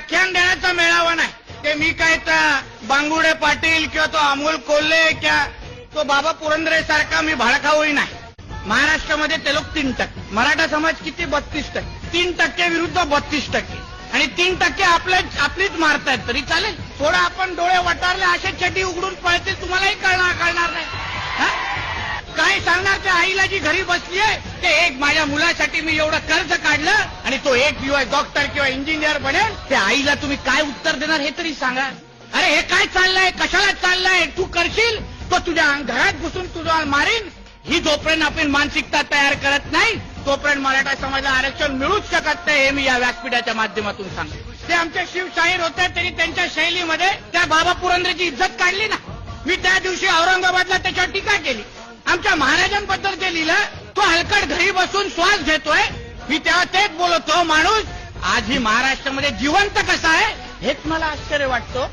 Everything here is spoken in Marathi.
व्याख्यान देण्याचा मेळावा नाही. ते मी काय तर बांगुडे पाटील किंवा तो अमोल कोल्हे किंवा तो बाबा पुरंदरे सारखा मी भाडखाऊही नाही. महाराष्ट्रामध्ये ते लोक 3%, मराठा समाज किती 32%, 3% विरुद्ध 32%, आणि 3% आपलीच मारतायत तरी चालेल. थोडं आपण डोळे वटारले असे चटी उघडून पळतील, तुम्हालाही कळणार नाही. काय सांगणार त्या आईला जी घरी बसली आहे, ते एक माझ्या मुलासाठी मी एवढं कर्ज काढलं आणि तो एक दिवस डॉक्टर किंवा इंजिनियर बनेल, त्या आईला तुम्ही काय उत्तर देणार हे तरी सांगा. अरे हे काय चाललंय, कशाला चाललंय, तू करशील तो तुझ्या घरात घुसून तुझा मारीन. ही जोपर्यंत आपण मानसिकता तयार करत नाही तोपर्यंत मराठा समाजाला आरक्षण मिळूच शकत नाही, हे मी या व्यासपीठाच्या माध्यमातून सांगतो. ते आमचे शिवशाहीर होते, त्यांनी त्यांच्या शैलीमध्ये त्या बाबा पुरंदरेची इज्जत काढली ना. मी त्या दिवशी औरंगाबादला त्याच्यावर टीका केली. आमच्या महाराजांबद्दल जे लिहिलं, तो हलकट घरी बसून श्वास घेतोय. मी तेव्हा तेच बोलतो, माणूस आजही महाराष्ट्रामध्ये जिवंत कसा आहे हेच मला आश्चर्य वाटतं.